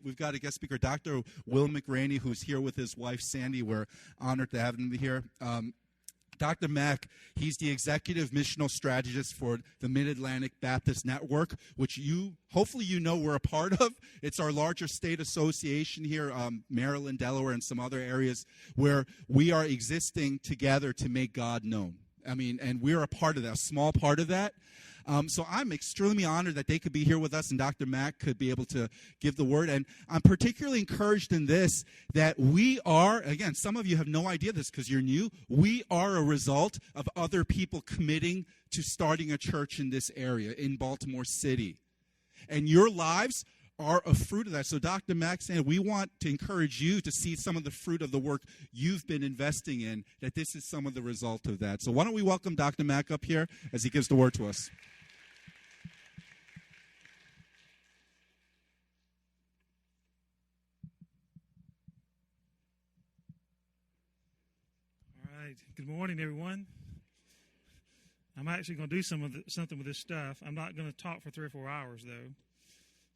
We've got a guest speaker, Dr. Will McRaney, who's here with his wife, Sandy. We're honored to have him here. Dr. Mack, he's the executive missional strategist for the Mid-Atlantic Baptist Network, which hopefully you know we're a part of. It's our larger state association here, Maryland, Delaware, and some other areas where we are existing together to make God known. And we're a part of that, a small part of that. So I'm extremely honored that they could be here with us and Dr. Mack could be able to give the word. And I'm particularly encouraged in this that we are, again, some of you have no idea this because you're new, we are a result of other people committing to starting a church in this area, in Baltimore City. And your lives are a fruit of that. So Dr. Mack said, we want to encourage you to see some of the fruit of the work you've been investing in, that this is some of the result of that. So why don't we welcome Dr. Mack up here as he gives the word to us. Good morning, everyone. I'm actually going to do something with this stuff. I'm not going to talk for 3 or 4 hours, though.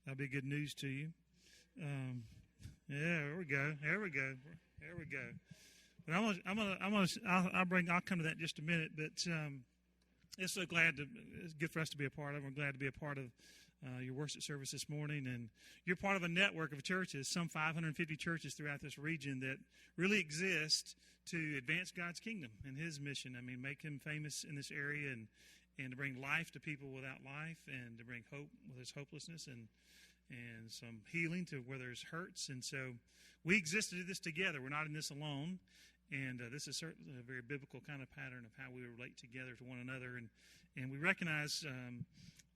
That'll be good news to you. There we go. But I'll come to that in just a minute. But it's good for us to be a part of. We're glad to be a part of your worship service this morning. And you're part of a network of churches, some 550 churches throughout this region that really exist to advance God's kingdom and His mission. Make Him famous in this area and to bring life to people without life and to bring hope with His hopelessness and some healing to where there's hurts. And so we exist to do this together. We're not in this alone. And this is certainly a very biblical kind of pattern of how we relate together to one another. And we recognize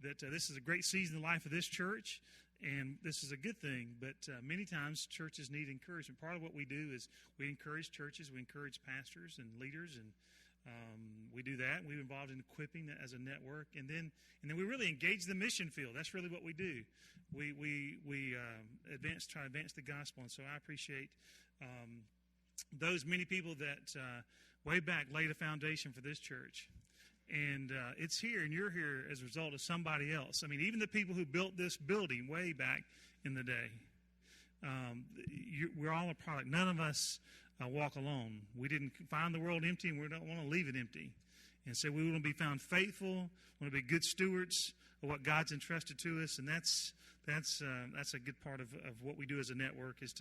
that this is a great season in the life of this church, and this is a good thing. But many times churches need encouragement. Part of what we do is we encourage churches, we encourage pastors and leaders, and we do that. We're involved in equipping as a network, and then we really engage the mission field. That's really what we do. We try to advance the gospel, and so I appreciate those many people that way back laid a foundation for this church. And it's here, and you're here as a result of somebody else. Even the people who built this building way back in the day, we're all a product. None of us walk alone. We didn't find the world empty, and we don't want to leave it empty. And so we want to be found faithful, want to be good stewards of what God's entrusted to us, and that's a good part of what we do as a network is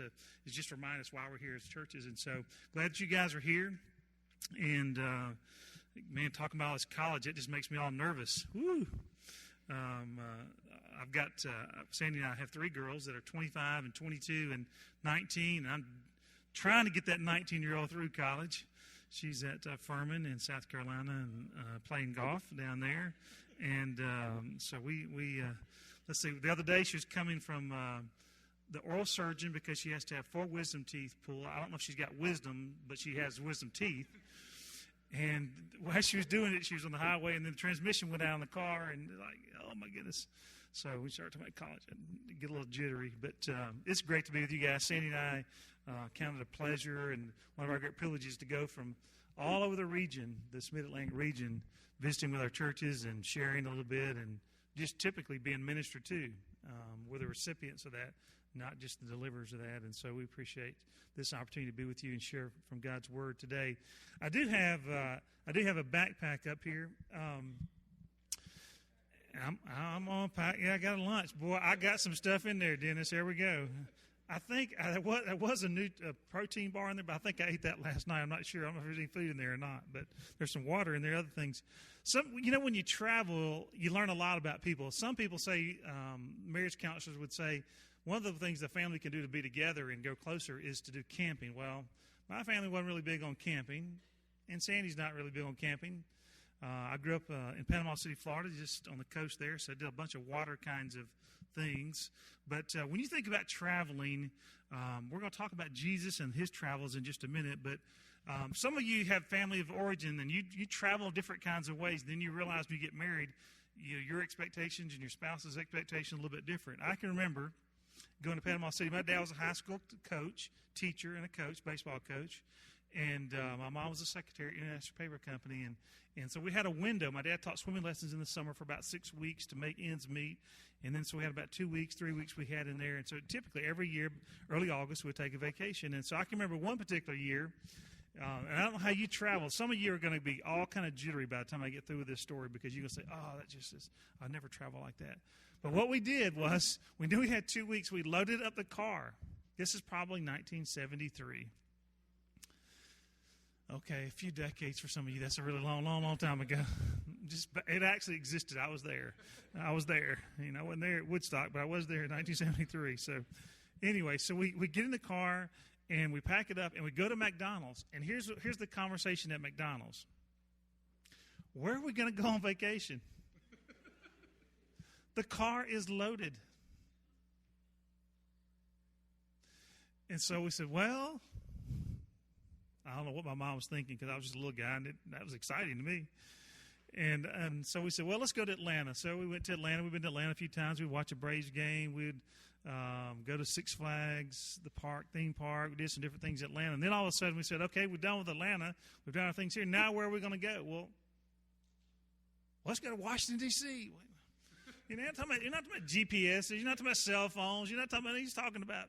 just remind us why we're here as churches. And so glad that you guys are here, and man, talking about this college, it just makes me all nervous. Woo! I've got, Sandy and I have 3 girls that are 25 and 22 and 19. And I'm trying to get that 19-year-old through college. She's at Furman in South Carolina and playing golf down there. And so let's see, the other day she was coming from the oral surgeon because she has to have 4 wisdom teeth pulled. I don't know if she's got wisdom, but she has wisdom teeth. And while she was doing it, she was on the highway, and then the transmission went out in the car, and oh my goodness. So we started talking about college and get a little jittery. But it's great to be with you guys. Sandy and I counted a pleasure and one of our great privileges to go from all over the region, this Mid-Atlantic region, visiting with our churches and sharing a little bit and just typically being ministered to. We're the recipients of that, not just the deliverers of that. And so we appreciate this opportunity to be with you and share from God's Word today. I do have a backpack up here. I'm on pack. Yeah, I got a lunch. Boy, I got some stuff in there, Dennis. There we go. I think there was a new protein bar in there, but I think I ate that last night. I'm not sure. I don't know if there's any food in there or not, but there's some water in there, other things. When you travel, you learn a lot about people. Some people say, marriage counselors would say, one of the things the family can do to be together and go closer is to do camping. Well, my family wasn't really big on camping, and Sandy's not really big on camping. I grew up in Panama City, Florida, just on the coast there, so I did a bunch of water kinds of things. But when you think about traveling, we're going to talk about Jesus and his travels in just a minute. But some of you have family of origin, and you travel different kinds of ways. Then you realize when you get married, your expectations and your spouse's expectations are a little bit different. I can remember going to Panama City. My dad was a high school teacher and a coach, baseball coach. And my mom was a secretary at International Paper Company, and so we had a window. My dad taught swimming lessons in the summer for about 6 weeks to make ends meet, and then so we had about 2 weeks, 3 weeks we had in there. And so typically every year, early August, we'd take a vacation. And so I can remember one particular year, and I don't know how you travel. Some of you are going to be all kind of jittery by the time I get through with this story because you're going to say, oh, that just is, I'll never travel like that. But what we did was, we knew we had 2 weeks, we loaded up the car. This is probably 1973. Okay, a few decades for some of you. That's a really long, long, long time ago. It actually existed. I was there. I wasn't there at Woodstock, but I was there in 1973. So anyway, so we get in the car, and we pack it up, and we go to McDonald's. And here's the conversation at McDonald's. Where are we going to go on vacation? The car is loaded. And so we said, well, I don't know what my mom was thinking because I was just a little guy, and that was exciting to me. And so we said, well, let's go to Atlanta. So we went to Atlanta. We've been to Atlanta a few times. We'd watch a Braves game. We'd go to Six Flags, the theme park. We did some different things in Atlanta. And then all of a sudden we said, okay, we're done with Atlanta. We've done our things here. Now where are we going to go? Well, let's go to Washington, D.C. You're not talking about GPS. You're not talking about cell phones. You're not talking about, he's talking about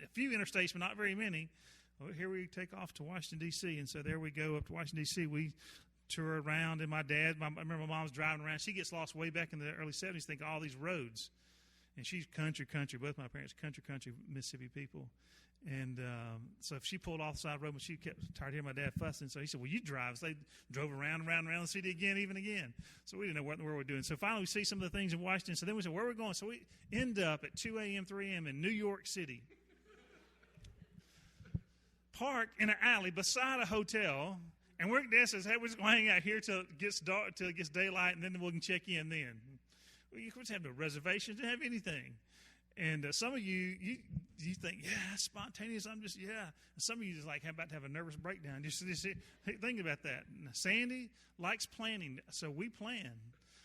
a few interstates, but not very many. Well, here we take off to Washington, D.C., and so there we go up to Washington, D.C. We tour around, and I remember my mom's driving around. She gets lost way back in the early 70s, thinking all these roads. And she's country. Both my parents country Mississippi people. And so if she pulled off the side of the road, she kept tired of hearing my dad fussing. So he said, well, you drive. So they drove around the city again. So we didn't know what in the world we're doing. So finally we see some of the things in Washington. So then we said, where are we going? So we end up at 2 a.m., 3 a.m. in New York City. Parked in an alley beside a hotel, and we're says, hey, we're just going to hang out here till it gets dark, till it gets daylight, and then we can check in then. Well, you just have no reservations, didn't have anything. And some of you think, yeah, that's spontaneous. And some of you just like about to have a nervous breakdown. Just think about that. Now, Sandy likes planning, so we plan.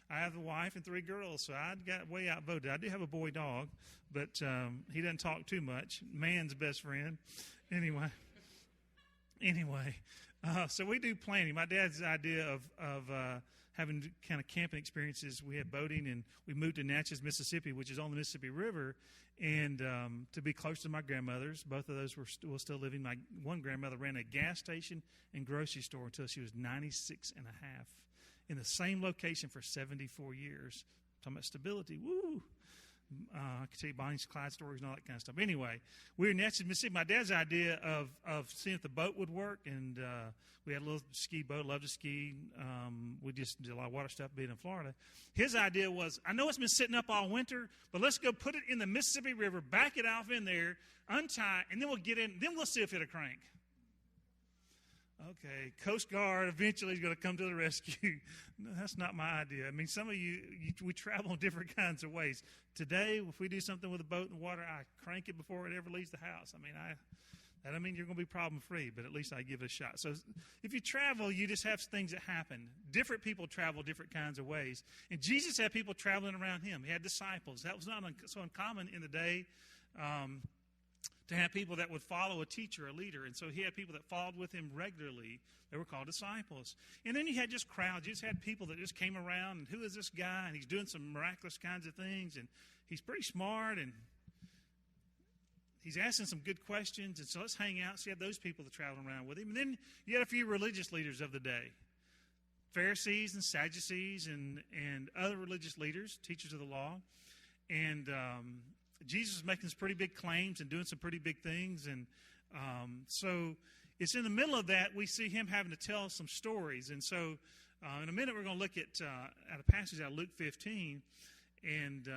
I have a wife and 3 girls, so I got way outvoted. I do have a boy dog, but he doesn't talk too much. Man's best friend. Anyway, so we do planning. My dad's idea of having kind of camping experiences, we had boating, and we moved to Natchez, Mississippi, which is on the Mississippi River, and to be close to my grandmothers. Both of those were still living. My one grandmother ran a gas station and grocery store until she was 96 and a half in the same location for 74 years. Talking about stability. Woo! I could tell you Bonnie and Clyde stories and all that kind of stuff. Anyway, we were in Natchez, Mississippi. My dad's idea of seeing if the boat would work, and we had a little ski boat, loved to ski. We just did a lot of water stuff being in Florida. His idea was, I know it's been sitting up all winter, but let's go put it in the Mississippi River, back it off in there, untie, and then we'll get in, then we'll see if it'll crank. Okay, Coast Guard eventually is going to come to the rescue. No, that's not my idea. I mean, some of you, we travel in different kinds of ways. Today, if we do something with a boat in the water, I crank it before it ever leaves the house. I mean, that doesn't mean you're going to be problem-free, but at least I give it a shot. So if you travel, you just have things that happen. Different people travel different kinds of ways. And Jesus had people traveling around him. He had disciples. That was not so uncommon in the day. To have people that would follow a teacher, a leader. And so he had people that followed with him regularly. They were called disciples. And then you had just crowds. You just had people that just came around, and who is this guy? And he's doing some miraculous kinds of things, and he's pretty smart, and he's asking some good questions. And so let's hang out. So you had those people that traveled around with him. And then you had a few religious leaders of the day. Pharisees and Sadducees and other religious leaders, teachers of the law. And Jesus is making some pretty big claims and doing some pretty big things. And so it's in the middle of that we see him having to tell some stories. And so in a minute we're going to look at a passage out of Luke 15. And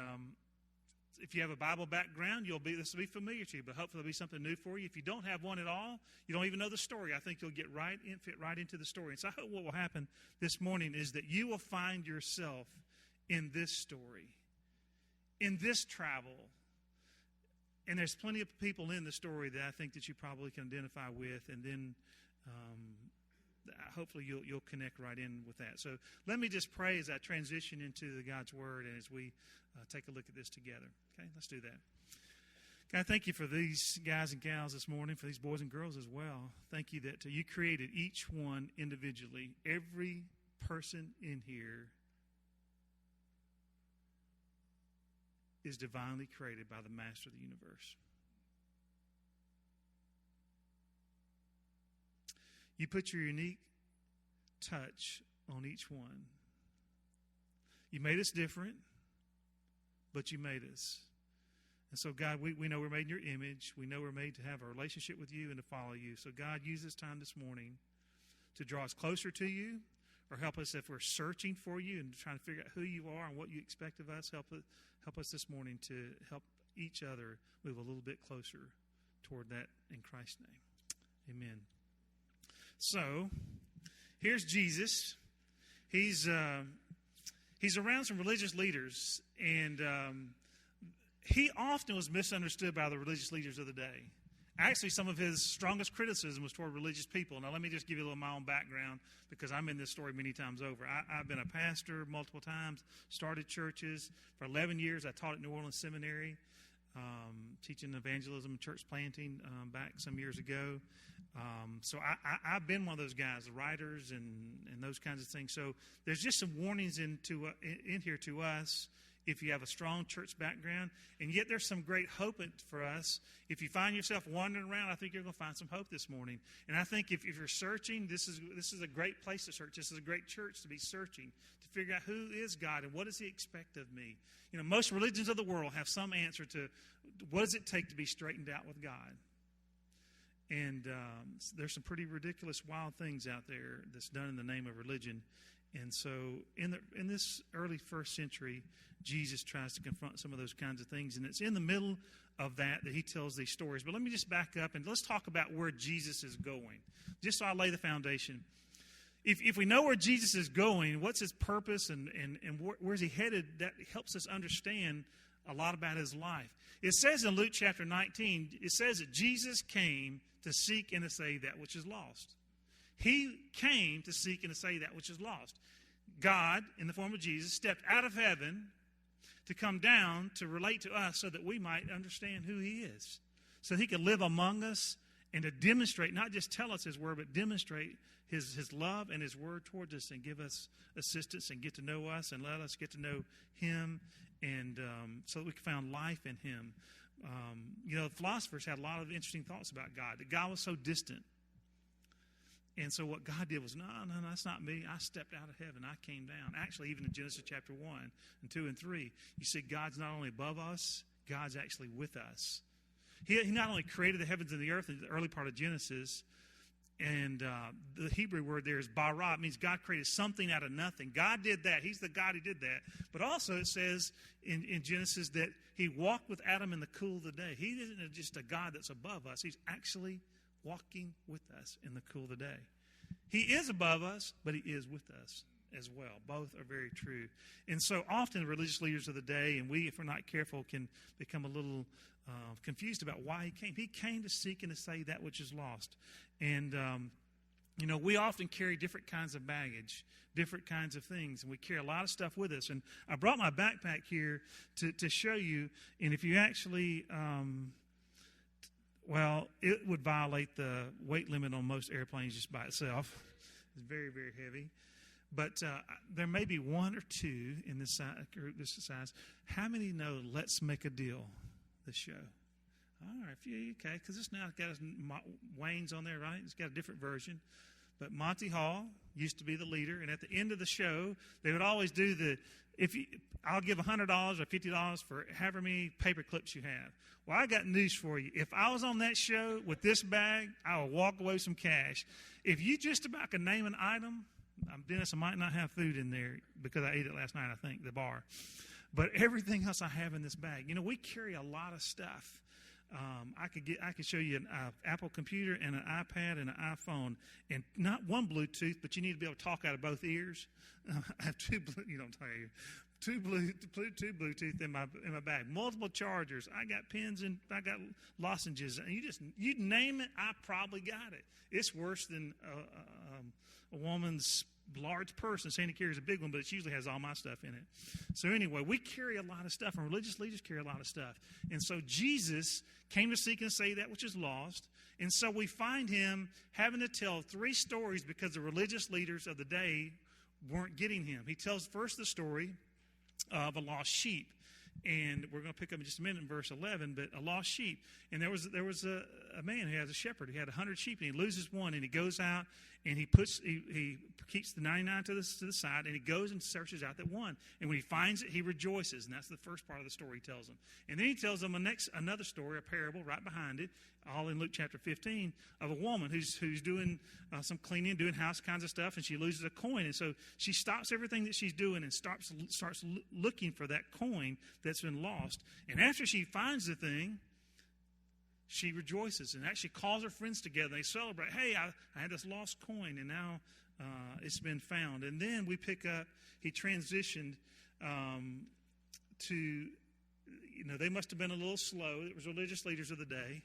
if you have a Bible background, this will be familiar to you, but hopefully it'll be something new for you. If you don't have one at all, you don't even know the story, I think you'll fit right into the story. And so I hope what will happen this morning is that you will find yourself in this story, in this travel. And there's plenty of people in the story that I think that you probably can identify with, and then hopefully you'll connect right in with that. So let me just pray as I transition into God's Word and as we take a look at this together. Okay, let's do that. God, thank you for these guys and gals this morning, for these boys and girls as well. Thank you that you created each one individually. Every person in here is divinely created by the Master of the universe. You put your unique touch on each one. You made us different, but you made us. And so, God, we know we're made in your image. We know we're made to have a relationship with you and to follow you. So, God, use this time this morning to draw us closer to you, or help us if we're searching for you and trying to figure out who you are and what you expect of us. Help us this morning to help each other move a little bit closer toward that in Christ's name. Amen. So, here's Jesus. He's around some religious leaders, and he often was misunderstood by the religious leaders of the day. Actually, some of his strongest criticism was toward religious people. Now, let me just give you a little of my own background, because I'm in this story many times over. I've been a pastor multiple times, started churches. For 11 years, I taught at New Orleans Seminary, teaching evangelism and church planting back some years ago. So I've been one of those guys, writers and those kinds of things. So there's just some warnings in here to us if you have a strong church background. And yet there's some great hope for us. If you find yourself wandering around, I think you're going to find some hope this morning. And I think if you're searching, this is a great place to search. This is a great church to be searching, to figure out who is God and what does he expect of me. You know, most religions of the world have some answer to what does it take to be straightened out with God. And there's some pretty ridiculous, wild things out there that's done in the name of religion. And so in this early first century, Jesus tries to confront some of those kinds of things. And it's in the middle of that he tells these stories. But let me just back up and let's talk about where Jesus is going, just so I lay the foundation. If we know where Jesus is going, what's his purpose and where's he headed, that helps us understand a lot about his life. It says in Luke chapter 19, it says that Jesus came to seek and to save that which is lost. He came to seek and to save that which is lost. God, in the form of Jesus, stepped out of heaven to come down to relate to us so that we might understand who he is. So he could live among us and to demonstrate, not just tell us his word, but demonstrate his love and his word towards us and give us assistance and get to know us and let us get to know him, and so that we can find life in him. The philosophers had a lot of interesting thoughts about God, that God was so distant. And so what God did was, no, that's not me. I stepped out of heaven. I came down. Actually, even in Genesis chapter 1 and 2 and 3, you see God's not only above us, God's actually with us. He not only created the heavens and the earth in the early part of Genesis, and the Hebrew word there is bara. It means God created something out of nothing. God did that. He's the God who did that. But also it says in Genesis that he walked with Adam in the cool of the day. He isn't just a God that's above us. He's actually walking with us in the cool of the day. He is above us, but he is with us as well. Both are very true. And so often the religious leaders of the day, and we, if we're not careful, can become a little confused about why he came. He came to seek and to save that which is lost. And, we often carry different kinds of baggage, different kinds of things, and we carry a lot of stuff with us. And I brought my backpack here to show you, and if you actually... it would violate the weight limit on most airplanes just by itself. It's very, very heavy. But there may be one or two in this size. How many know Let's Make a Deal, the show? All right, a few, okay, because it's now got Wayne's on there, right? It's got a different version. But Monty Hall used to be the leader, and at the end of the show, they would always do I'll give $100 or $50 for however many paper clips you have. Well, I got news for you. If I was on that show with this bag, I would walk away with some cash. If you just about can name an item, Dennis, I might not have food in there because I ate it last night, I think, the bar. But everything else I have in this bag. We carry a lot of stuff. I could show you an Apple computer and an iPad and an iPhone, and not one Bluetooth, but you need to be able to talk out of both ears. I have two Bluetooth in my bag, multiple chargers. I got pins and I got lozenges, and you name it, I probably got it. It's worse than a woman's large purse, and Sandy carries a big one, but it usually has all my stuff in it. So anyway, we carry a lot of stuff, and religious leaders carry a lot of stuff. And so Jesus came to seek and save that which is lost. And so we find him having to tell 3 stories because the religious leaders of the day weren't getting him. He tells first the story of a lost sheep. And we're going to pick up in just a minute in verse 11, but a lost sheep. And there was a man who has a shepherd. He had 100 sheep, and he loses one, and he goes out, and he keeps the 99 to the side, and he goes and searches out that one. And when he finds it, he rejoices, and that's the first part of the story he tells them. And then he tells them another story, a parable right behind it, all in Luke chapter 15, of a woman who's doing some cleaning, doing house kinds of stuff, and she loses a coin. And so she stops everything that she's doing and starts looking for that coin that's been lost. And after she finds the thing, she rejoices and actually calls her friends together. They celebrate. Hey, I had this lost coin, and now it's been found. And then we pick up, he transitioned to, they must have been a little slow. It was religious leaders of the day.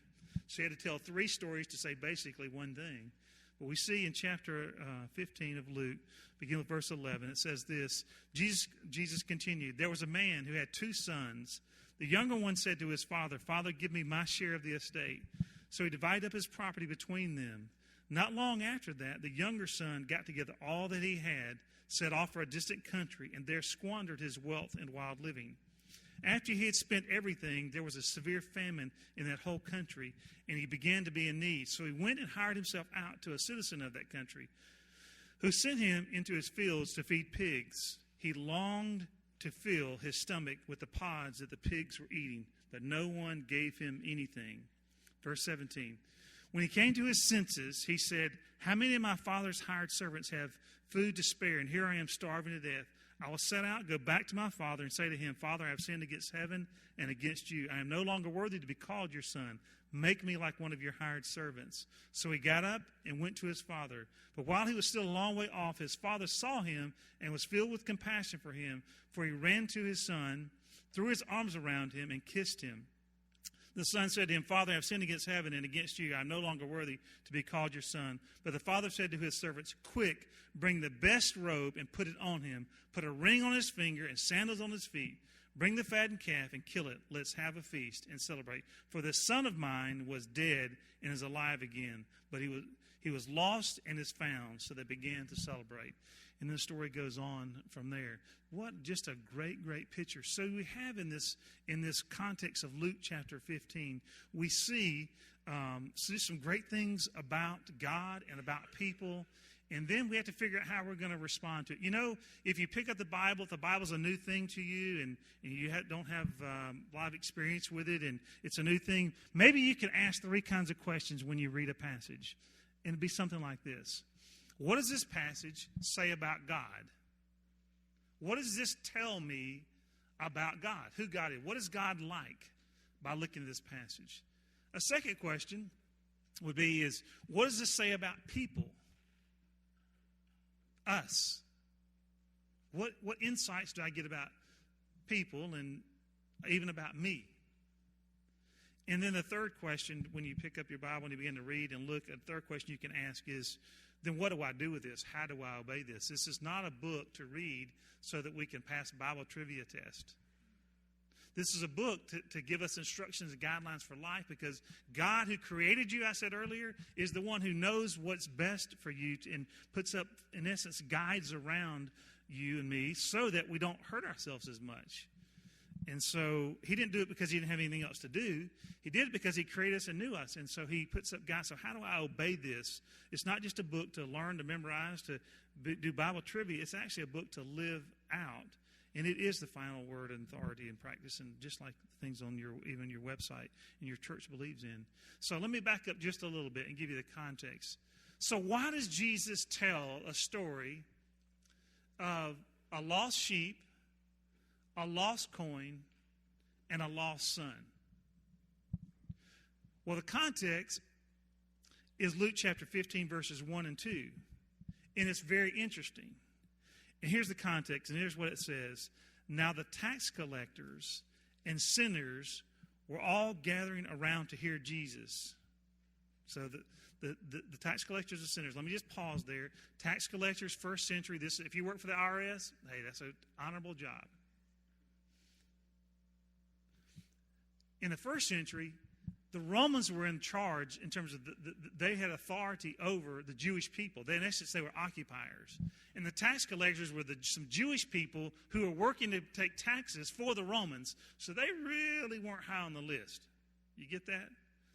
So he had to tell 3 stories to say basically one thing. But we see in chapter 15 of Luke, beginning with verse 11, it says this, Jesus continued, there was a man who had 2 sons. The younger one said to his father, Father, give me my share of the estate. So he divided up his property between them. Not long after that, the younger son got together all that he had, set off for a distant country, and there squandered his wealth in wild living. After he had spent everything, there was a severe famine in that whole country, and he began to be in need. So he went and hired himself out to a citizen of that country, who sent him into his fields to feed pigs. He longed to fill his stomach with the pods that the pigs were eating, but no one gave him anything. Verse 17, when he came to his senses, he said, how many of my father's hired servants have food to spare, and here I am starving to death? I will set out, go back to my father, and say to him, Father, I have sinned against heaven and against you. I am no longer worthy to be called your son. Make me like one of your hired servants. So he got up and went to his father. But while he was still a long way off, his father saw him and was filled with compassion for him. For he ran to his son, threw his arms around him, and kissed him. The son said to him, Father, I have sinned against heaven and against you. I am no longer worthy to be called your son. But the father said to his servants, quick, bring the best robe and put it on him. Put a ring on his finger and sandals on his feet. Bring the fattened calf and kill it. Let's have a feast and celebrate. For this son of mine was dead and is alive again. But he was lost and is found. So they began to celebrate. And the story goes on from there. What just a great, great picture. So we have in this context of Luke chapter 15, we see some great things about God and about people. And then we have to figure out how we're going to respond to it. If you pick up the Bible, if the Bible's a new thing to you and you don't have a lot of experience with it and it's a new thing, maybe you can ask 3 kinds of questions when you read a passage. And it'd be something like this. What does this passage say about God? What does this tell me about God? Who God is? What is God like by looking at this passage? A second question would be what does this say about people? Us. What insights do I get about people and even about me? And then the third question, when you pick up your Bible and you begin to read and look, the third question you can ask is, then what do I do with this? How do I obey this? This is not a book to read so that we can pass Bible trivia test. This is a book to give us instructions and guidelines for life, because God, who created you, I said earlier, is the one who knows what's best for you and puts up, in essence, guides around you and me so that we don't hurt ourselves as much. And so he didn't do it because he didn't have anything else to do. He did it because he created us and knew us. And so he puts up guides. So how do I obey this? It's not just a book to learn, to memorize, to do Bible trivia. It's actually a book to live out. And it is the final word and authority and practice, and just like things on even your website and your church believes in. So let me back up just a little bit and give you the context. So why does Jesus tell a story of a lost sheep, a lost coin, and a lost son? Well, the context is Luke chapter 15, verses 1 and 2. And it's very interesting. And here's the context, and here's what it says. Now the tax collectors and sinners were all gathering around to hear Jesus. So the tax collectors and sinners. Let me just pause there. Tax collectors, first century. This, if you work for the IRS, hey, that's an honorable job. In the first century, the Romans were in charge in terms of they had authority over the Jewish people. In essence, they were occupiers. And the tax collectors were some Jewish people who were working to take taxes for the Romans. So they really weren't high on the list. You get that?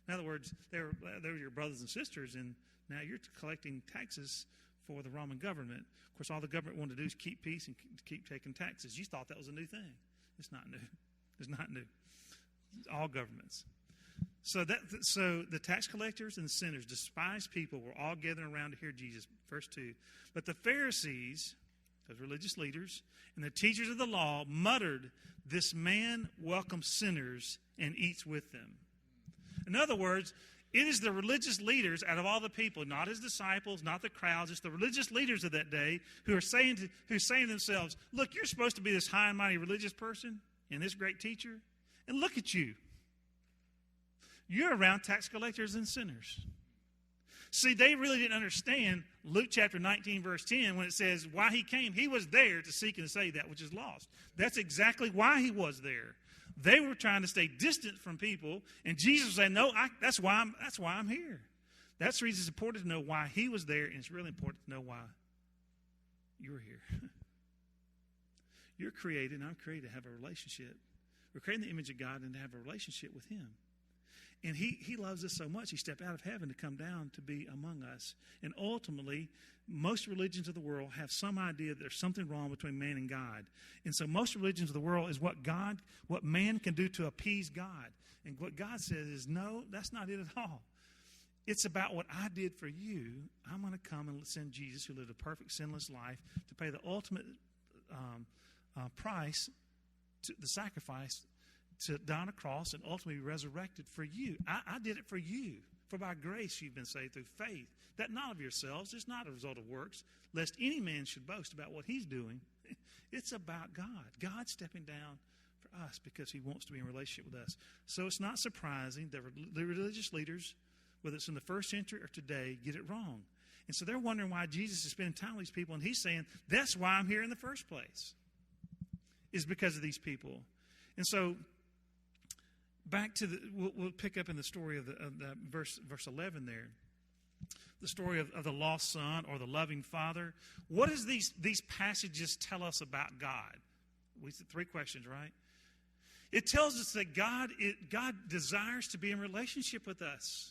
In other words, they were your brothers and sisters, and now you're collecting taxes for the Roman government. Of course, all the government wanted to do is keep peace and keep taking taxes. You thought that was a new thing. It's not new. It's not new. All governments. So the tax collectors and the sinners, despised people, were all gathering around to hear Jesus. Verse 2. But the Pharisees, those religious leaders, and the teachers of the law muttered, "This man welcomes sinners and eats with them." In other words, it is the religious leaders out of all the people, not his disciples, not the crowds, it's the religious leaders of that day who are saying to themselves, "Look, you're supposed to be this high and mighty religious person and this great teacher, and look at you. You're around tax collectors and sinners." See, they really didn't understand Luke chapter 19, verse 10, when it says, why he came. He was there to seek and save that which is lost. That's exactly why he was there. They were trying to stay distant from people, and Jesus was saying, "No, that's why I'm here." That's the reason it's important to know why he was there, and it's really important to know why you're here. You're created, and I'm created to have a relationship. We're created in the image of God and to have a relationship with him. And he loves us so much, he stepped out of heaven to come down to be among us. And ultimately, most religions of the world have some idea that there's something wrong between man and God. And so most religions of the world is what man can do to appease God. And what God says is, no, that's not it at all. It's about what I did for you. I'm going to come and send Jesus, who lived a perfect, sinless life, to pay the ultimate price, the sacrifice, to die on a cross and ultimately be resurrected for you. I did it for you. For by grace you've been saved through faith. That not of yourselves. It's not a result of works, lest any man should boast about what he's doing. It's about God. God stepping down for us because he wants to be in relationship with us. So it's not surprising that the religious leaders, whether it's in the first century or today, get it wrong. And so they're wondering why Jesus is spending time with these people. And he's saying, that's why I'm here in the first place, is because of these people. And so back to we'll pick up in the story of the verse 11 there, the story of the lost son or the loving father. What does these passages tell us about God? We said 3 questions, right? It tells us that God desires to be in relationship with us.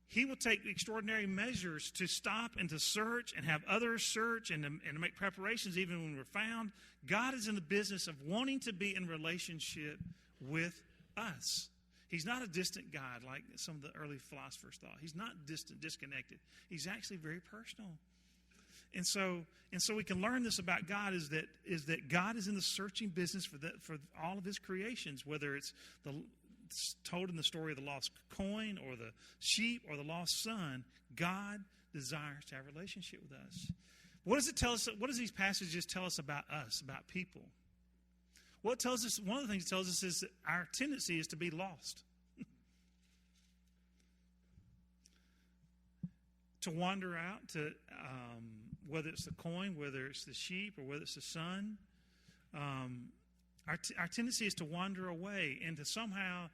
He will take extraordinary measures to stop and to search and have others search and to make preparations even when we're found. God is in the business of wanting to be in relationship with us. He's not a distant God like some of the early philosophers thought. He's not distant, disconnected. He's actually very personal. And so we can learn this about God is that God is in the searching business for all of his creations, whether it's told in the story of the lost coin or the sheep or the lost son. God desires to have a relationship with us. What does it tell us? What does these passages tell us about us, about people? Well, it tells us, one of the things it tells us is that our tendency is to be lost. To wander out, to whether it's the coin, whether it's the sheep, or whether it's the son. Our tendency is to wander away and to somehow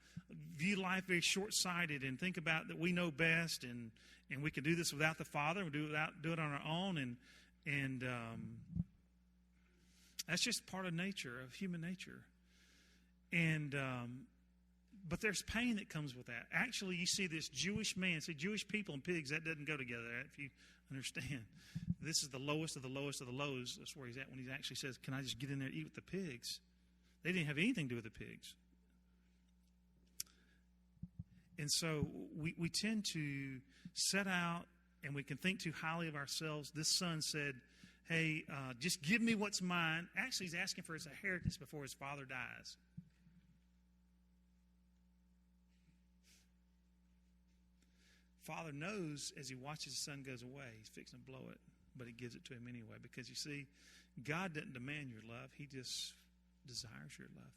view life very short-sighted and think about that we know best and we can do this without the Father, we do it on our own, and that's just part of nature, of human nature. And but there's pain that comes with that. Actually, you see this Jewish man. See, Jewish people and pigs, that doesn't go together, if you understand. This is the lowest of the lowest of the lows. That's where he's at when he actually says, can I just get in there and eat with the pigs? They didn't have anything to do with the pigs. And so we tend to set out and we can think too highly of ourselves. This son said, hey, just give me what's mine. Actually, he's asking for his inheritance before his father dies. Father knows as he watches his son goes away, he's fixing to blow it, but he gives it to him anyway. Because you see, God doesn't demand your love. He just desires your love.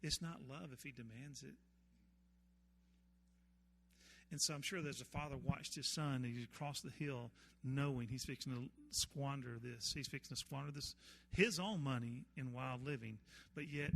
It's not love if he demands it. And so I'm sure there's a father watched his son as he crossed the hill, knowing he's fixing to squander this. He's fixing to squander this, his own money in wild living. But yet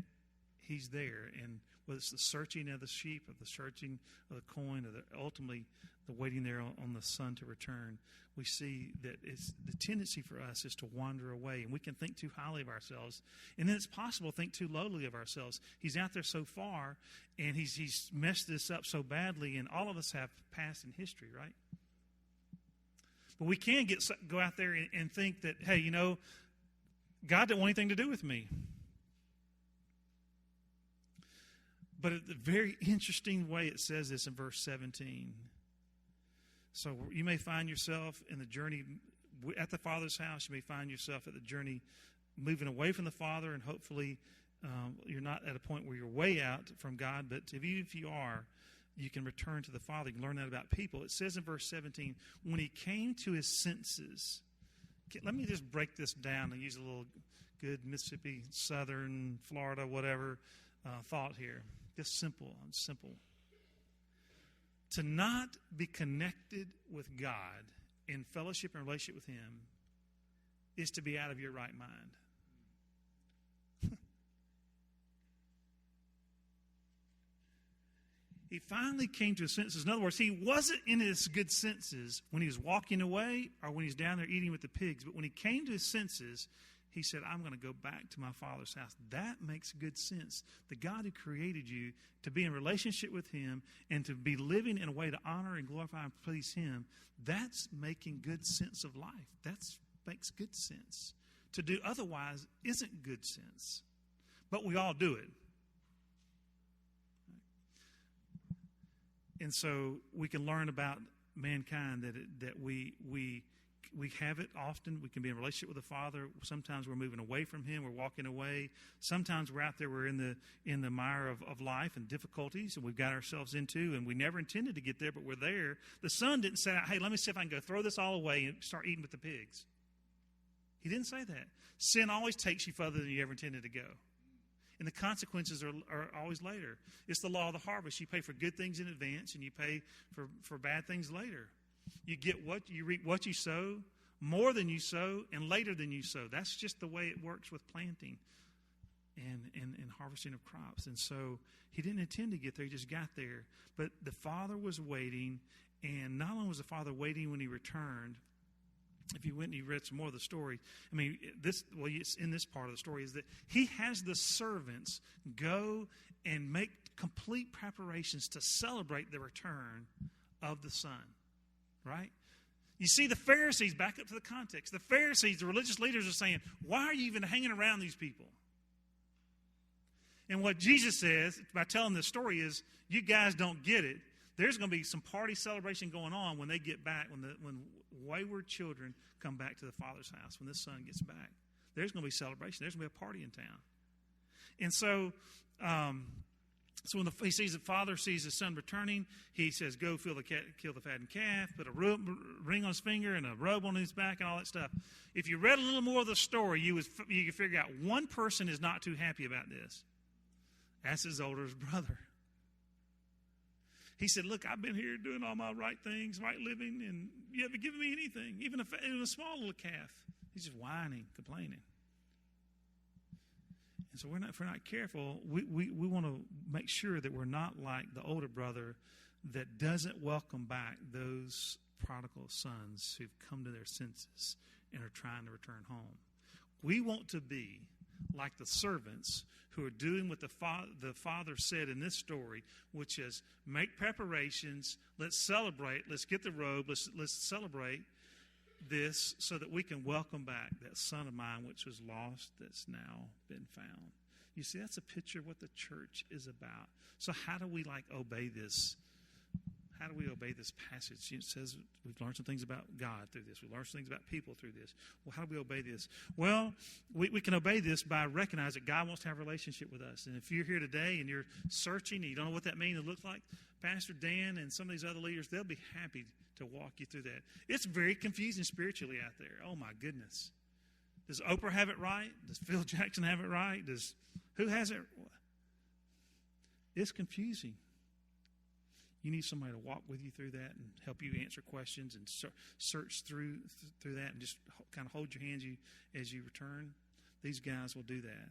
he's there. And whether it's the searching of the sheep, or the searching of the coin, or ultimately the waiting there on the son to return, we see that it's the tendency for us is to wander away, and we can think too highly of ourselves, and then it's possible to think too lowly of ourselves. He's out there so far, and he's messed this up so badly, and all of us have past in history, right? But we can go out there and think that, hey, you know, God didn't want anything to do with me. But the very interesting way it says this in verse 17. So you may find yourself in the journey at the Father's house. You may find yourself at the journey moving away from the Father, and hopefully you're not at a point where you're way out from God. But if you are, you can return to the Father. You can learn that about people. It says in verse 17, when he came to his senses. Let me just break this down and use a little good Mississippi, Southern, Florida, whatever thought here. Just simple. To not be connected with God in fellowship and relationship with Him is to be out of your right mind. He finally came to his senses. In other words, he wasn't in his good senses when he was walking away or when he's down there eating with the pigs. But when he came to his senses, he said, I'm going to go back to my Father's house. That makes good sense. The God who created you to be in relationship with Him and to be living in a way to honor and glorify and please Him, that's making good sense of life. That makes good sense. To do otherwise isn't good sense. But we all do it. And so we can learn about mankind that we have it often. We can be in a relationship with the Father. Sometimes we're moving away from Him. We're walking away. Sometimes we're out there. We're in the mire of life and difficulties, and we've got ourselves into, and we never intended to get there, but we're there. The Son didn't say, hey, let me see if I can go throw this all away and start eating with the pigs. He didn't say that. Sin always takes you further than you ever intended to go. And the consequences are always later. It's the law of the harvest. You pay for good things in advance, and you pay for bad things later. You reap what you sow, more than you sow, and later than you sow. That's just the way it works with planting and harvesting of crops. And so he didn't intend to get there. He just got there. But the Father was waiting, and not only was the Father waiting when he returned. If you went and you read some more of the story, I mean, it's in this part of the story is that he has the servants go and make complete preparations to celebrate the return of the Son. Right? You see, the Pharisees, back up to the context, the Pharisees, the religious leaders are saying, why are you even hanging around these people? And what Jesus says by telling this story is, you guys don't get it. There's going to be some party celebration going on when they get back, when wayward children come back to the Father's house, when this son gets back. There's going to be celebration. There's going to be a party in town. And so when he sees the Father sees his son returning, he says, go kill the fattened calf, put a ring on his finger and a robe on his back and all that stuff. If you read a little more of the story, you could figure out one person is not too happy about this. That's his older brother. He said, look, I've been here doing all my right things, right living, and you haven't given me anything, even a small little calf. He's just whining, complaining. And so if we're not careful, we want to make sure that we're not like the older brother that doesn't welcome back those prodigal sons who've come to their senses and are trying to return home. We want to be like the servants who are doing what the father said in this story, which is make preparations, let's celebrate, let's get the robe, let's celebrate this so that we can welcome back that son of mine which was lost that's now been found. You see, that's a picture of what the church is about. So how do we obey this? How do we obey this passage? It says we've learned some things about God through this. We've learned some things about people through this. Well, how do we obey this? Well, we can obey this by recognizing that God wants to have a relationship with us. And if you're here today and you're searching and you don't know what that means and looks like, Pastor Dan and some of these other leaders, they'll be happy to walk you through that. It's very confusing spiritually out there. Oh, my goodness. Does Oprah have it right? Does Phil Jackson have it right? Who has it? It's confusing. You need somebody to walk with you through that and help you answer questions and search through that and just kind of hold your hands as you return. These guys will do that.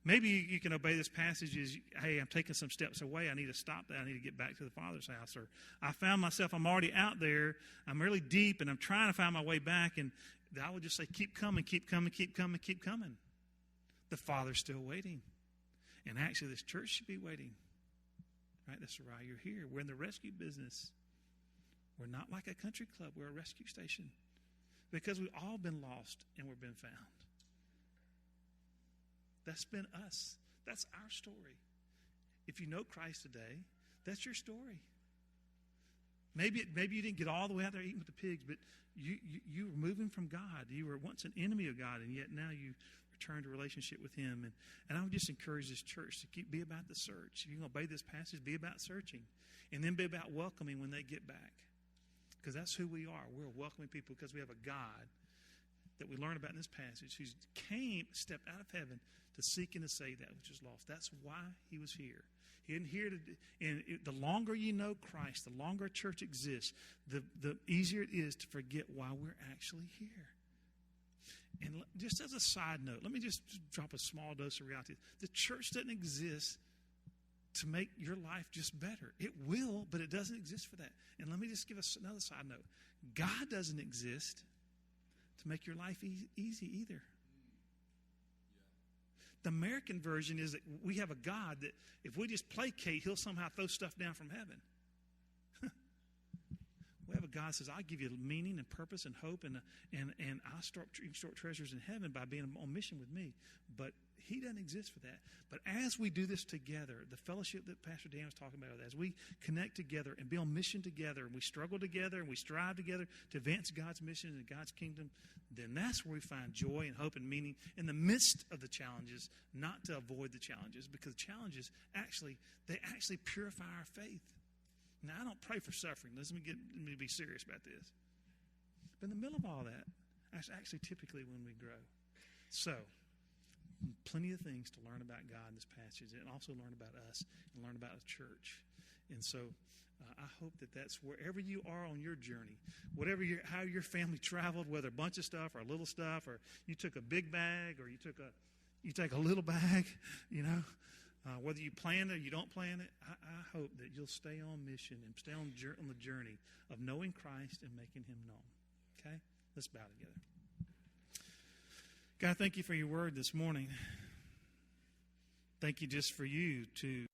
Maybe you can obey this passage as, hey, I'm taking some steps away. I need to stop that. I need to get back to the Father's house. Or I found myself, I'm already out there. I'm really deep, and I'm trying to find my way back. And I would just say, keep coming, keep coming, keep coming, keep coming. The Father's still waiting. And actually, this church should be waiting. Right? That's why you're here. We're in the rescue business. We're not like a country club. We're a rescue station. Because we've all been lost and we've been found. That's been us. That's our story. If you know Christ today, that's your story. Maybe you didn't get all the way out there eating with the pigs, but you were moving from God. You were once an enemy of God, and yet now you returned to relationship with Him. And I would just encourage this church to be about the search. If you're going to obey this passage, be about searching. And then be about welcoming when they get back. Because that's who we are. We're welcoming people because we have a God that we learn about in this passage who stepped out of heaven to seek and to save that which is lost. That's why He was here. He isn't here the longer you know Christ, the longer a church exists, the easier it is to forget why we're actually here. And just as a side note, let me just drop a small dose of reality. The church doesn't exist to make your life just better. It will, but it doesn't exist for that. And let me just give us another side note. God doesn't exist to make your life easy either. The American version is that we have a God that if we just placate, He'll somehow throw stuff down from heaven. We have a God that says, I'll give you meaning and purpose and hope, and I'll store treasures in heaven by being on mission with me. But He doesn't exist for that. But as we do this together, the fellowship that Pastor Dan was talking about, as we connect together and be on mission together, and we struggle together, and we strive together to advance God's mission and God's kingdom, then that's where we find joy and hope and meaning in the midst of the challenges, not to avoid the challenges, because challenges actually purify our faith. Now, I don't pray for suffering. Let me be serious about this. But in the middle of all that, that's actually typically when we grow. So, plenty of things to learn about God in this passage, and also learn about us and learn about the church. And so, I hope that's wherever you are on your journey, how your family traveled, whether a bunch of stuff or a little stuff, or you took a big bag or you take a little bag, whether you plan it or you don't plan it, I hope that you'll stay on mission and stay on the journey of knowing Christ and making Him known. Okay? Let's bow together. God, thank You for Your word this morning. Thank You just for You to